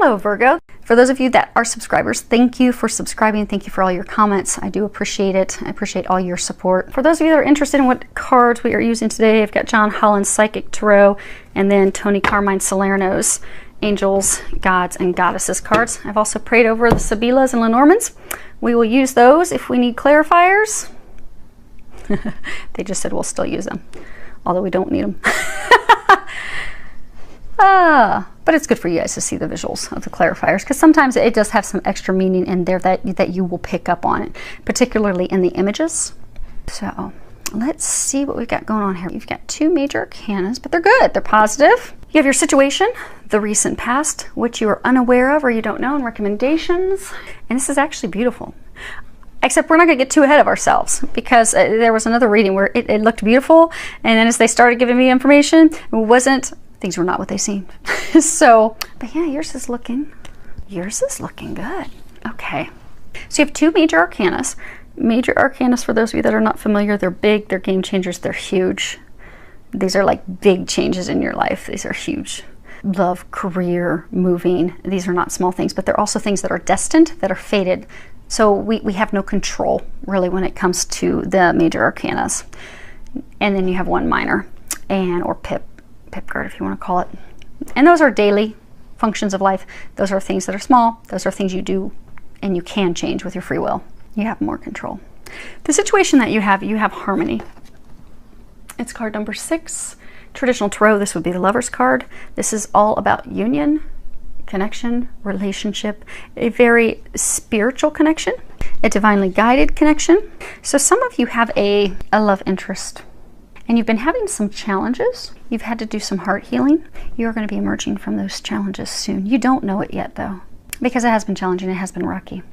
Hello, Virgo. For those of you that are subscribers, thank you for subscribing. Thank you for all your comments. I do appreciate it. I appreciate all your support. For those of you that are interested in what cards we are using today, I've got John Holland's Psychic Tarot and then Tony Carmine Salerno's Angels, Gods, and Goddesses cards. I've also prayed over the Sibilas and Lenormands. We will use those if we need clarifiers. They just said we'll still use them, although we don't need them. But it's good for you guys to see the visuals of the clarifiers, because sometimes it does have some extra meaning in there that you will pick up on it, particularly in the images. So let's see what we've got going on here. You've got two major arcanas, but they're good. They're positive. You have your situation, the recent past, which you are unaware of or you don't know, and recommendations. And this is actually beautiful. Except we're not going to get too ahead of ourselves, because there was another reading where it looked beautiful, and then as they started giving me information, things were not what they seemed. So, but yeah, yours is looking good. Okay. So you have two major arcanas. Major arcanas, for those of you that are not familiar, they're big, they're game changers, they're huge. These are like big changes in your life. These are huge. Love, career, moving. These are not small things, but they're also things that are destined, that are fated. So we have no control, really, when it comes to the major arcanas. And then you have one minor, or pip card, if you want to call it. And those are daily functions of life. Those are things that are small. Those are things you do and you can change with your free will. You have more control. The situation that you have harmony. It's card number 6. Traditional tarot, this would be the Lover's card. This is all about union, connection, relationship, a very spiritual connection, a divinely guided connection. So some of you have a love interest, and you've been having some challenges. You've had to do some heart healing. You're going to be emerging from those challenges soon. You don't know it yet, though, because it has been challenging. It has been rocky.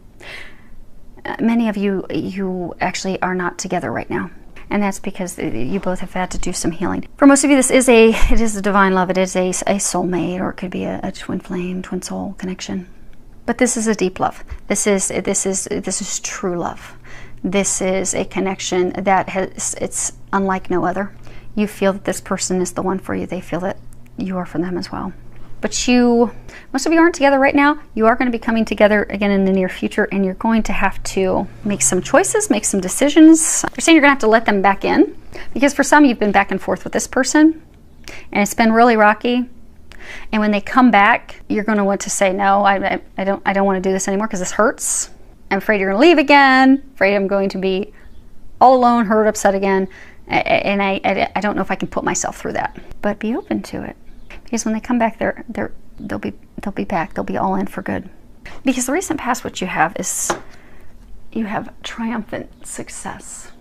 Many of you actually are not together right now, and that's because you both have had to do some healing. For most of you, it is a divine love. It is a soulmate, or it could be a twin flame, twin soul connection. But this is a deep love. This is true love. This is a connection that it's unlike no other. You feel that this person is the one for you. They feel that you are for them as well. But most of you aren't together right now. You are going to be coming together again in the near future, and you're going to have to make some choices, make some decisions. You're saying you're going to have to let them back in, because for some, you've been back and forth with this person, and it's been really rocky. And when they come back, you're going to want to say, no, I don't want to do this anymore because this hurts. I'm afraid you're going to leave again. Afraid I'm going to be all alone, hurt, upset again. And I don't know if I can put myself through that. But be open to it, because when they come back, they'll be back. They'll be all in for good. Because the recent past, what you have is you have triumphant success.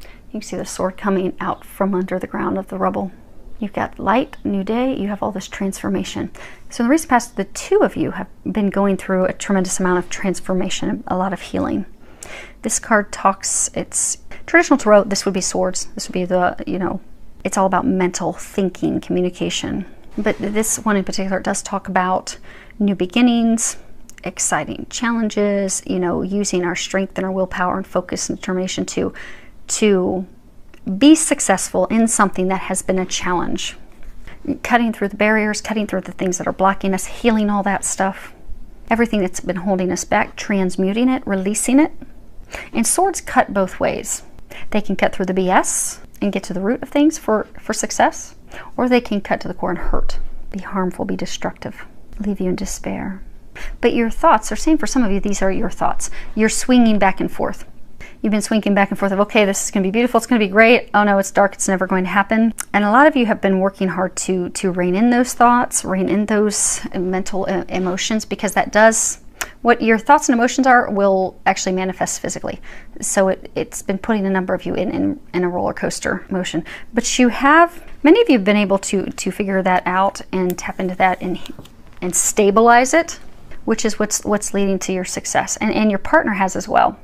You can see the sword coming out from under the ground of the rubble. You've got light, new day. You have all this transformation. So in the recent past, the two of you have been going through a tremendous amount of transformation, a lot of healing. This card talks, it's traditional tarot. This would be swords. This would be it's all about mental thinking, communication. But this one in particular does talk about new beginnings, exciting challenges, using our strength and our willpower and focus and determination to be successful in something that has been a challenge. Cutting through the barriers, cutting through the things that are blocking us, healing all that stuff. Everything that's been holding us back, transmuting it, releasing it. And swords cut both ways. They can cut through the BS and get to the root of things for success, or they can cut to the core and hurt, be harmful, be destructive, leave you in despair. But your thoughts are saying, for some of you, these are your thoughts. You're swinging back and forth. You've been swinging back and forth of, okay, this is going to be beautiful, it's going to be great. Oh no, it's dark, it's never going to happen. And a lot of you have been working hard to rein in those thoughts, rein in those mental emotions, because that does, what your thoughts and emotions are will actually manifest physically. So it's been putting a number of you in a roller coaster motion. But many of you have been able to figure that out and tap into that and stabilize it, which is what's leading to your success. And your partner has as well.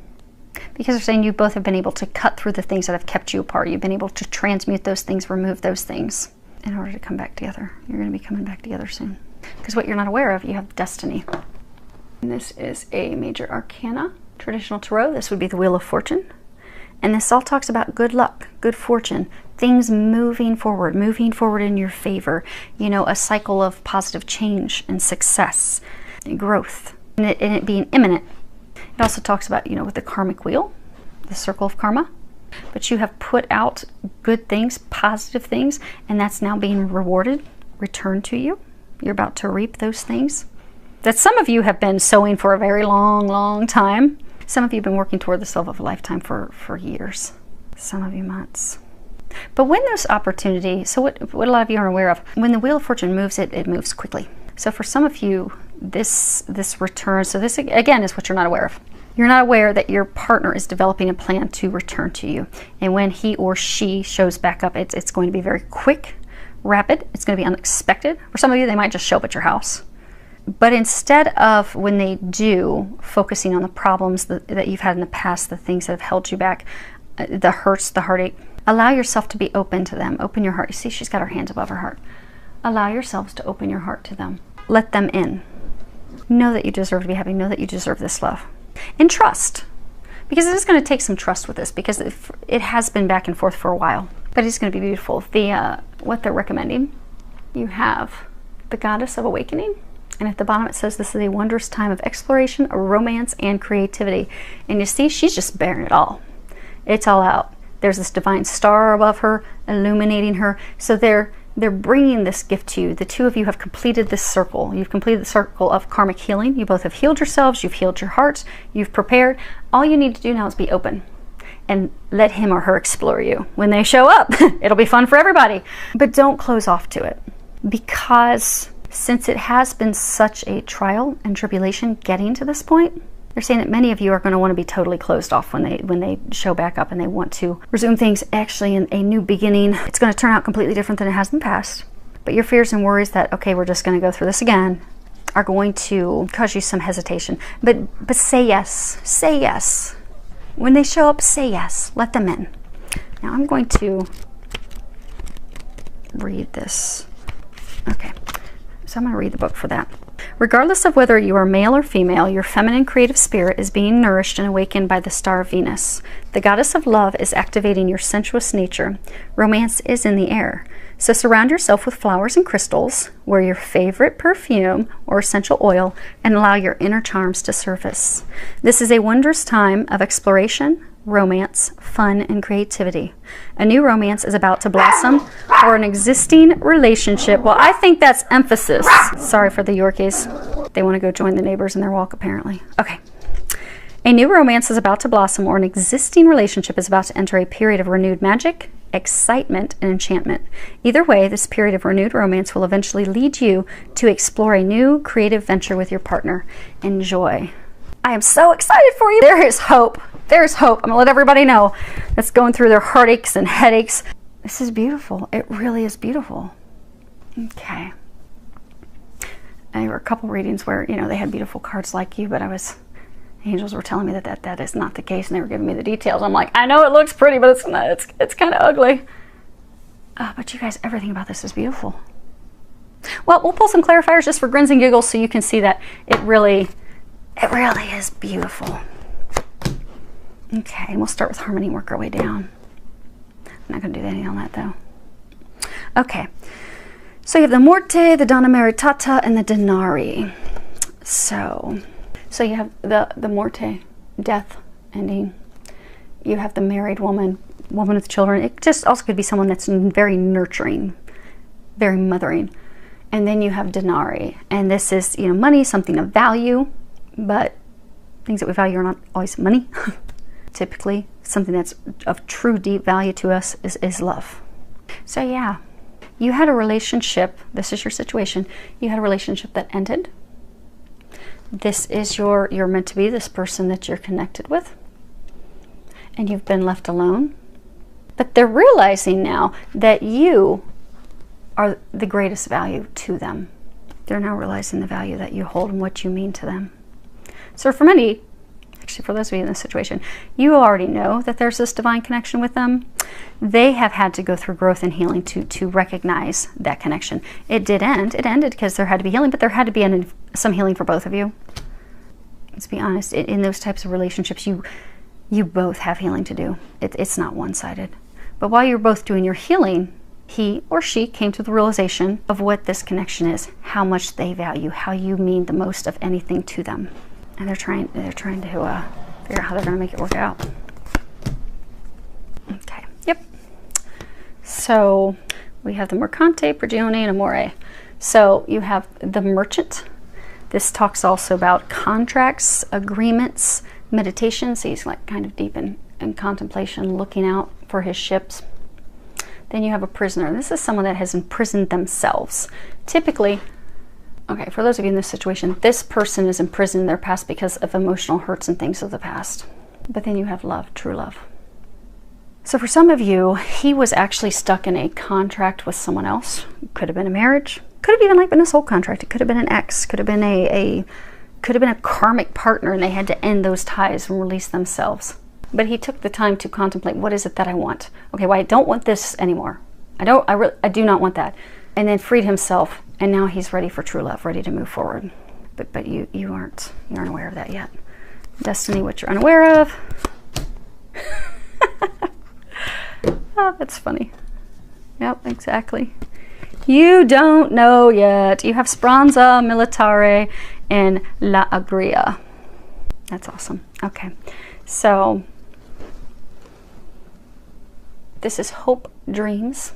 Because they're saying you both have been able to cut through the things that have kept you apart. You've been able to transmute those things, remove those things in order to come back together. You're going to be coming back together soon. Because what you're not aware of, you have destiny. And this is a major arcana, traditional tarot. This would be the Wheel of Fortune. And this all talks about good luck, good fortune, things moving forward in your favor. A cycle of positive change and success. growth, and it being imminent. It also talks about, you know, with the karmic wheel, the circle of karma, but you have put out good things, positive things, and that's now being rewarded, returned to you. You're about to reap those things that some of you have been sowing for a very long time. Some of you have been working toward this love of a lifetime for years, some of you months. But when those opportunities, so what a lot of you are aware of, when the Wheel of Fortune moves, it moves quickly. So for some of you, this return, so this again is what you're not aware of. You're not aware that your partner is developing a plan to return to you. And when he or she shows back up, it's going to be very quick, rapid. It's going to be unexpected. For some of you, they might just show up at your house. But instead of, when they do, focusing on the problems that you've had in the past, the things that have held you back, the hurts, the heartache, allow yourself to be open to them. Open your heart. You see, she's got her hands above her heart. Allow yourselves to open your heart to them. Let them in. Know that you deserve to be happy. Know that you deserve this love. And trust. Because it is going to take some trust with this, because it has been back and forth for a while. But it's going to be beautiful. What they're recommending, you have the Goddess of Awakening. And at the bottom it says this is a wondrous time of exploration, romance, and creativity. And you see, she's just bearing it all. It's all out. There's this divine star above her, illuminating her. So they're bringing this gift to you. The two of you have completed this circle. You've completed the circle of karmic healing. You both have healed yourselves. You've healed your hearts. You've prepared. All you need to do now is be open and let him or her explore you. When they show up, it'll be fun for everybody. But don't close off to it, because since it has been such a trial and tribulation getting to this point, they're saying that many of you are going to want to be totally closed off when they show back up and they want to resume things actually in a new beginning. It's going to turn out completely different than it has in the past. But your fears and worries that, okay, we're just going to go through this again, are going to cause you some hesitation. But say yes. Say yes. When they show up, say yes. Let them in. Now I'm going to read this. Okay. So I'm going to read the book for that. Regardless of whether you are male or female, your feminine creative spirit is being nourished and awakened by the star of Venus. The goddess of love is activating your sensuous nature. Romance is in the air. So surround yourself with flowers and crystals, wear your favorite perfume or essential oil, and allow your inner charms to surface. This is a wondrous time of exploration, romance, fun, and creativity. A new romance is about to blossom, or an existing relationship. Well, I think that's emphasis. Sorry for the Yorkies. They want to go join the neighbors in their walk, apparently. Okay. A new romance is about to blossom, or an existing relationship is about to enter a period of renewed magic, excitement, and enchantment. Either way, this period of renewed romance will eventually lead you to explore a new creative venture with your partner. Enjoy. I am so excited for you. There is hope. There's hope. I'm going to let everybody know that's going through their heartaches and headaches. This is beautiful. It really is beautiful. Okay. There were a couple readings where, you know, they had beautiful cards like you, but angels were telling me that is not the case, and they were giving me the details. I'm like, I know it looks pretty, but it's not. It's kind of ugly. But you guys, everything about this is beautiful. Well, we'll pull some clarifiers just for grins and giggles so you can see that it really is beautiful. Okay, and we'll start with harmony and work our way down. I'm not going to do anything on that, though. Okay, so you have the Morte, the Donna Maritata, and the Denari. So you have the Morte, death, ending. You have the married woman with children. It just also could be someone that's very nurturing, very mothering. And then you have Denari, and this is, you know, money, something of value, but things that we value are not always money. Typically, something that's of true deep value to us is love. So yeah, you had a relationship. This is your situation. You had a relationship that ended. This is you're meant to be this person that you're connected with, and you've been left alone. But they're realizing now that you are the greatest value to them. They're now realizing the value that you hold and what you mean to them. So for many, actually for those of you in this situation, you already know that there's this divine connection with them. They have had to go through growth and healing to recognize that connection. It did end. It ended because there had to be healing, but there had to be some healing for both of you. Let's be honest, in those types of relationships, you both have healing to do. It's not one-sided. But while you're both doing your healing he or she came to the realization of what this connection is, how much they value, how you mean the most of anything to them. And they're trying to figure out how they're going to make it work out. Okay, yep. So we have the Mercante, Prigione, and Amore. So you have the Merchant. This talks also about contracts, agreements, meditation. So he's like kind of deep in contemplation, looking out for his ships. Then you have a prisoner. This is someone that has imprisoned themselves. Typically, okay, for those of you in this situation, this person is imprisoned in their past because of emotional hurts and things of the past. But then you have love, true love. So for some of you, he was actually stuck in a contract with someone else. Could have been a marriage. Could have even like been a soul contract. It could have been an ex. Could have been a karmic partner, and they had to end those ties and release themselves. But he took the time to contemplate, what is it that I want? Okay, well, I don't want this anymore. I do not want that. And then freed himself, and now he's ready for true love, ready to move forward. But you aren't aware of that yet. Destiny, what you're unaware of. Oh, that's funny. Yep, exactly. You don't know yet. You have Speranza, Militare, and La Agria. That's awesome. Okay, so this is hope, dreams,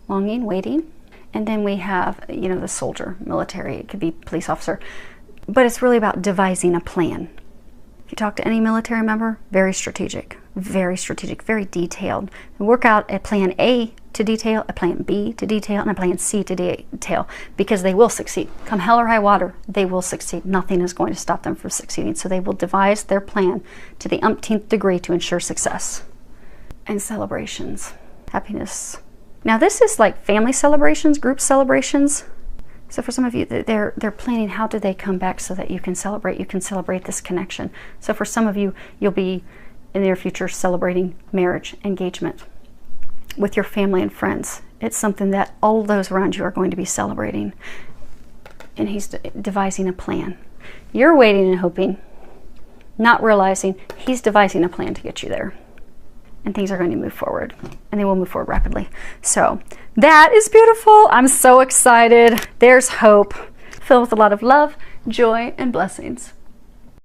longing, waiting. And then we have, the soldier, military. It could be police officer. But it's really about devising a plan. If you talk to any military member, very strategic, very detailed. They work out a plan A to detail, a plan B to detail, and a plan C to detail, because they will succeed. Come hell or high water, they will succeed. Nothing is going to stop them from succeeding. So they will devise their plan to the umpteenth degree to ensure success. And celebrations, happiness. Now this is like family celebrations, group celebrations. So for some of you, they're planning how do they come back so that you can celebrate this connection. So for some of you, you'll be in the near future celebrating marriage, engagement with your family and friends. It's something that all those around you are going to be celebrating. And he's devising a plan. You're waiting and hoping, not realizing he's devising a plan to get you there. And things are going to move forward, and they will move forward rapidly. So that is beautiful. I'm so excited. There's hope, filled with a lot of love, joy, and blessings.